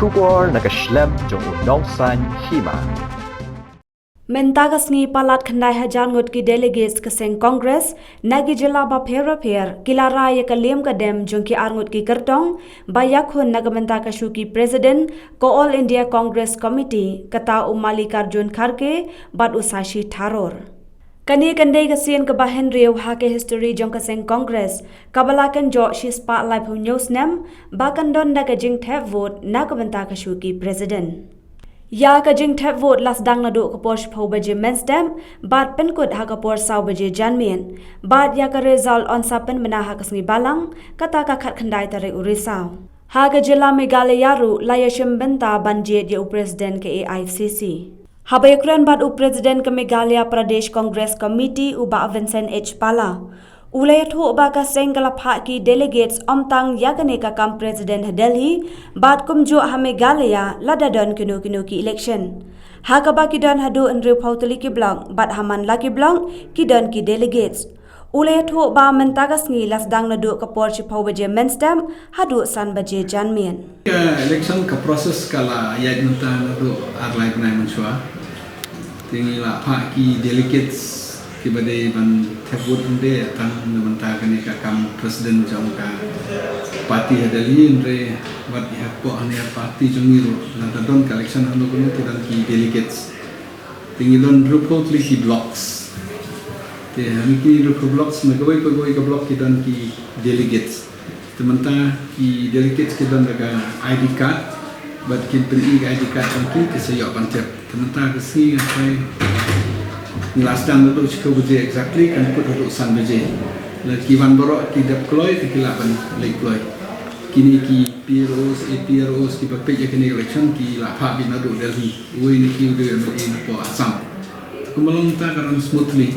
Shubor nakaslem jong unongsan hima. Mentagas ni palat khandai hajar ngot ki delegates keseng Congress nagi jela ba phera kilara ya kalem kadem jong ki arngot ki kartong bayak hun nagamenta kashu ki president ko All India Congress Committee kata Malikarjun Kharge bad usashi tharor. Kani kandai kasien ke bahen riau hake history jong kaseng Congress kabalakan jo shi spotlight hu news nam bakan don naga jing tap vote nagamenta kashu ki president. Ya ka jing tap vote las dang na do ka por shpho baje menstem bat pen kut ha ka por saw baje janmien bat ya ka result on sapen mena ha kasni balang kata ka khat khandai tare urisaw ha ka jila Meghalaya ru layashim benta banjet ya president ke AICC Habayakran bat president ke Meghalaya Pradesh Congress Committee uba Vincent H Pala Ulay thu ba ka sengkala pha ki delegates omtang yakane ka kam president Delhi bat kumjo ha Meghalaya ladadon kinu ki election ha ka ba ki don hadu andre phautali ki blong bat haman la ki blong ki don ki delegates Ulay thu ba mentagas ngi las dang na do ka por chi phau baje menstem hadu san baje janmien election ka process kala yat menta na do arlai nai manchwa tingi la pha ki delegates ki badai ban thebut inde tang menta kane ka kam president jong ka parti hadali inde wat ya ko ane parti jongiro na don election hanu ko tidan ki delegates tingi don report li ki blocks te hani ki blocks na gawai ka block ki don ki delegates tementa ki delegates ki don daga ID card bat ki pri ID card ki sayo pancet tementa ki si ngai last time tu cikgu baje exactly kan put untuk san baje lagi wan borok ki dap kloy ki laban lek kloy kini ki PROs ki papek ya kini election ki la pha bin adu Delhi we ni ki ude in po Assam kumalong ta karon smoothly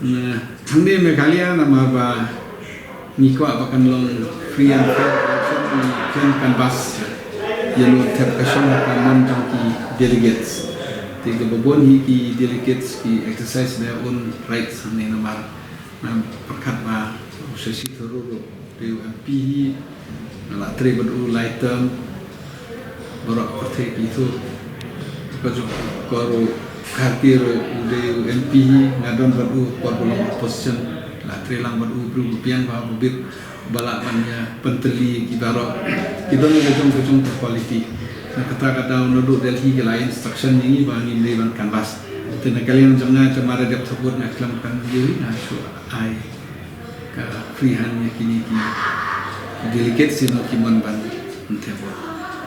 na hande Meghalaya nama ba ni ko abakan long free and fair election ni kan bas yellow tap kasong kan man ki delegates tiga babon hi ki delegates ki exercise their own rights hamne namar nam perkat ba sesi thoro de MP la tre badu laitam borok perthai ki tu ko ro khatir de MP ngadon badu por bolong opposition la tre lang badu bru pian ba bibir balaknya penteli ki barok ki don gejong quality kata-kata menurut Delhi ke lain instruction ini bagi dewan kanvas. Tena kalian jangan cemara dep sebut nak kelamkan diri nasu ai ke freehandnya kini delegate sino kimon ban entebo.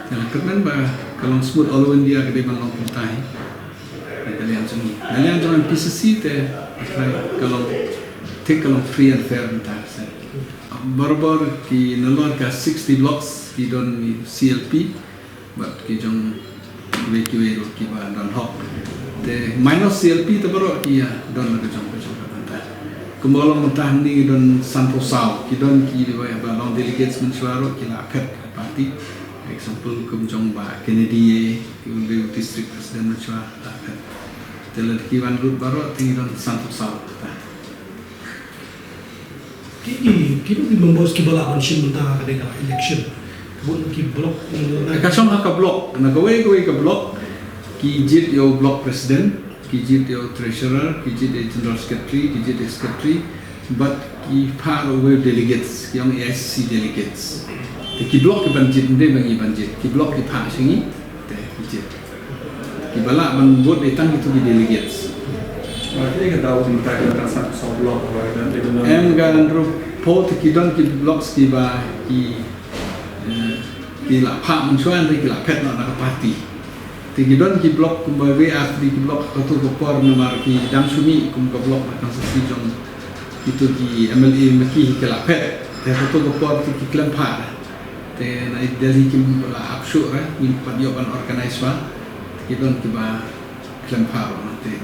Yang kerana bah kalau smooth all India ke dewan long puntai. Kalian jangan PCC te kalau take kalau free and fair entar. Baru ki nolor ka 60 blocks ki don CLP but ki jong VQA ro ki ba don hok te minus CLP te baro ki ya don ke jong kata kumolong mentah ni don Santo Sau ki don ki ba long delegates mensuaro ki la pet parti example kum jong ba Kennedy ki unde district president mensuaro la pet te le ki wan rut baro ti don Santo Sau ki membos ki bala konsin mentah ka election bun ki blok kasong ka blok na gawai ka blok ki jit yo blok president ki jit yo treasurer ki jit general secretary ki jit secretary but ki part of delegates yang AICC delegates ki blok ki banjit inde bangi banjit ki blok ki pa singi te ki jit ki bala man vote datang itu di delegates Berarti kita tahu tentang satu blok em gan report ki don ki blocks ki ba ki la pha mensuan ki la pet na parti ti don ki blok kum ba WA di blok tu ko por nomor ki dam sumi kum ka blok na konstitusi jong itu ki MLA maki ki la pet te tu ko por ki klam pha te na Delhi ki la apshu ra ni pat yo ban organize wa ki don ki ba klam pha na te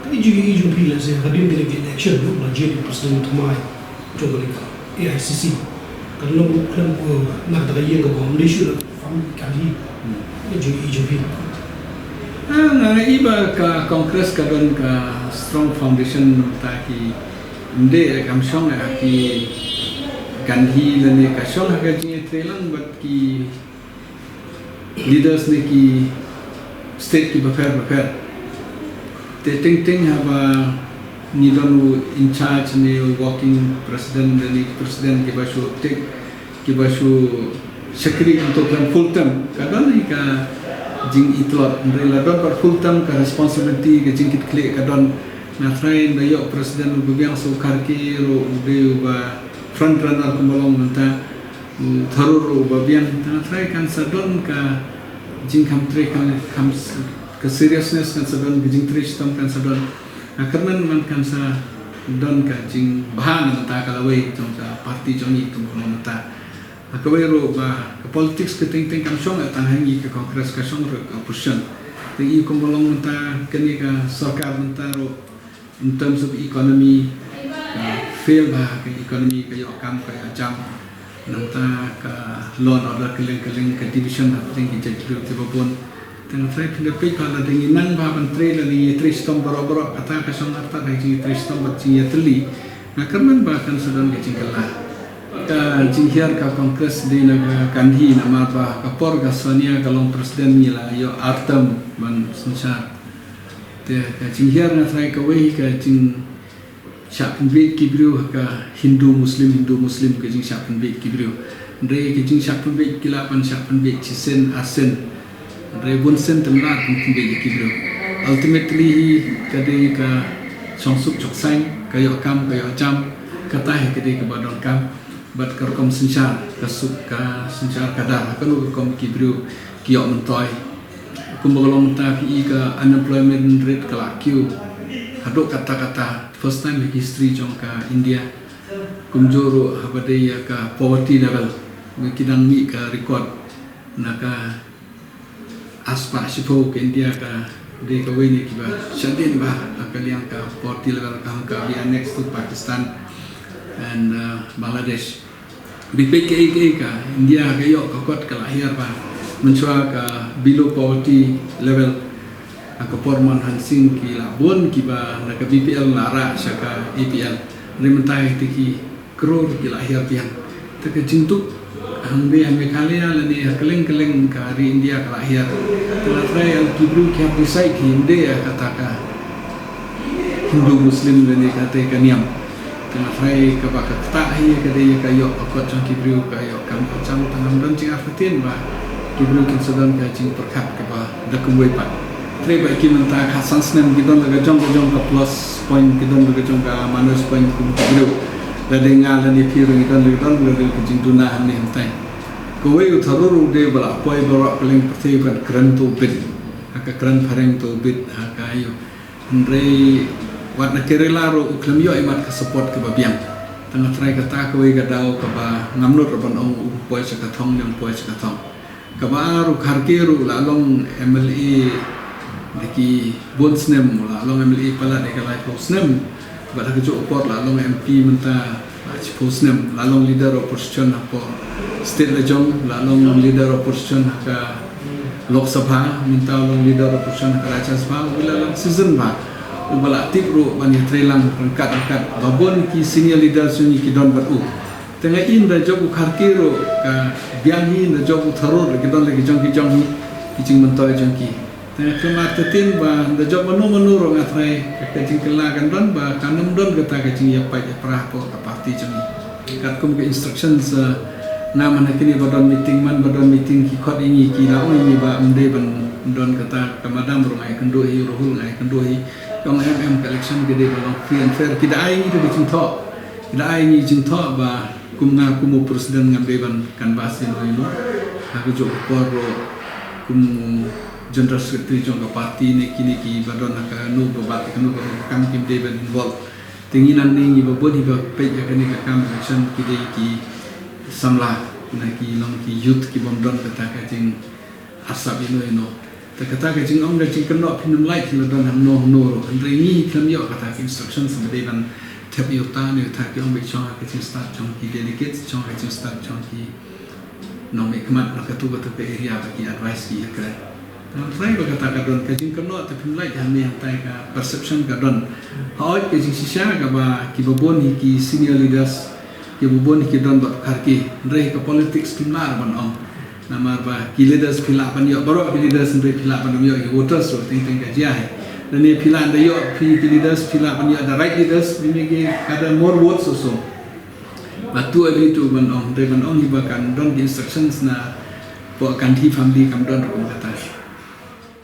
tapi juga isu bila saya hadir di election lu jadi presiden Thumai coba lihat AICC kalau kan nak tak yang kau Malaysia faham kali ini juga isu bila na iba ka Congress ka don ka strong foundation ta ki inde kam song ki Gandhi lane ka song ha ka jing trelang bat ki leaders ni ki state ki bafer te ting haba ni don in charge ni working president ni president ki basu take ki basu secretary untuk kan full term kadang ni ka jing itlot ndela don per full term ka responsibility ke jing kit klik kadang na train da yo president gubiang so karki ro de ba front runner kumbalong nanta tharur ba biang na try kan sadon ka jing kam tre kan kam ke seriousness kan sadon jing tre sistem kan sadon akarman man kan sa don ka jing bahan nanta kalawai jong ka parti jong ni kumbalong nanta akawai ro ba politics ke ting kam song tang hangi ke kongres ka song ro opposition ting I kumbalong nanta kani ka sarkar nanta ro in terms of economy fail ba ke economy ka yo kam ka jam nanta ka loan order keling ke division ting ki jaju te babon tang trai pindapi kala ding nan ba ban tre la ni tre stom boro ata ka song arta ka ji tre stom ba ji yatli na kerman ba kan sedon ke jingkala ka jinghiar ka kongres di naga kanhi nama ba ka por ga sonia kalong presiden ni la yo artam ban sunsar te ka jinghiar na trai ka wei ka jing Syapun bait kibriu ka Hindu Muslim ke jing syapun bait kibriu. Ndre ke jing syapun bait kilapan syapun bait cisen asen. Ndre bun sen temlat pun bait kibriu. Ultimately kade ka songsuk choksang kayo kam kayo jam katah kade ka badon kam bat kerkom sensyar kasuk ka sensyar kadar kanu kom kibriu kiyo mentoy. Kumbalong ta pi ka unemployment rate kala kiu. Hadok kata-kata first time in history jong ka India kumjoro habadaya ka poverty level kidang mi ka record naka aspa sipo ke India ka de ka wini kiba shadin ba akaliang ka poverty level ka be next to Pakistan and Bangladesh BPK ka India ka yo ka kot ka lahir ba mencoba ka below poverty level ako porman hansing ki labon ki ba naka BPL lara saka APL rementai tiki kror ki lahir pian taka jintuk hangbe kalia lani keleng ka ri India ka lahir tela trai al kibru ki apusai ki India kataka Hindu Muslim lani kate kaniam tela trai ka ba ka tahi ka de ka yo akot jong kibru ka yo kam cham tanam don jing afatin ba kibru kin sodan ka jing perkat ka ba dakumwe pa Treba kita mentah khasan senam kita laga jong ka plus point kita laga jong ka minus point kita la dengar la ni piru kita laga jing tunah ni hentai kowe utharuru de bala poi bala paling perti ban kran to bit aka kran pareng to bit aka ayo ndrei wat na kerela ro uklam yo imat ka support ka babiang tang try kata kowe ka dau ka ba ngamnut ban ong poi sa ka thong yang poi sa ka thong ka ba ru kharkeru la long MLA Deki bon snem la long MLA pala de kalai po snem bada ke jo pot la long MP menta la po snem la long leader opposition po state lejong la long leader opposition ka Lok Sabha minta long leader opposition ka Rajya Sabha ula long season ba ubala tipru bani trelang rangkat babon ki senior leader sunyi ki don batu tengah in da job kharkiro ka bianghi da job tharor ki don lagi jong ki kijing mentoy jong ki tengah kematatin ba da job manu ro ngatrai ka jing kelagan don ba kanam don kata ka jing ya pai prah ko ka parti jong kat kum ke instructions na mana kini badon meeting ki khot ini ki la ini ba mde ban don kata kamadam ro ngai kendo hi rohul ngai kendo hi yong election gede ba free and fair tidak ai ni de jing tho tidak ai ni jing tho ba kum presiden ngambe ban kan basin no ha ko jo por kum general secretary jong ka parti ni kini ki badon ka no ba kanu kam kim de ban involve tinginan ni ba bodi ba pe ya kani ka kam election ki de ki samla na ki long ki youth ki bom don kata ka jing asap ino ta kata ka jing ong da jing keno pinum light ki don ham no ro andre ni kam yo kata instructions sa de ban tap yo ta ne ta ki ong be chong ka jing start chong ki delegates chong ka jing start chong ki no me kmat na ka tu ba ta pe area ba ki advice ki ka Saya berkata kadon kajing keno tapi mulai kami hantai ka perception kadon. Hoi kajing sisa ka ba kibabon ki senior leaders kibabon ki don dot karki. Ndai ka politics kimlar ban ong. Nama apa? Leaders pila pan yo baru leaders sampai pila pan yo voters so ting kajian hai. Dan ni pila anda yo leaders pila pan yo the right leaders ini ke ada more votes also. Batu abi tu ban ong hibakan don instructions na buat kanti family kam don rumah kata.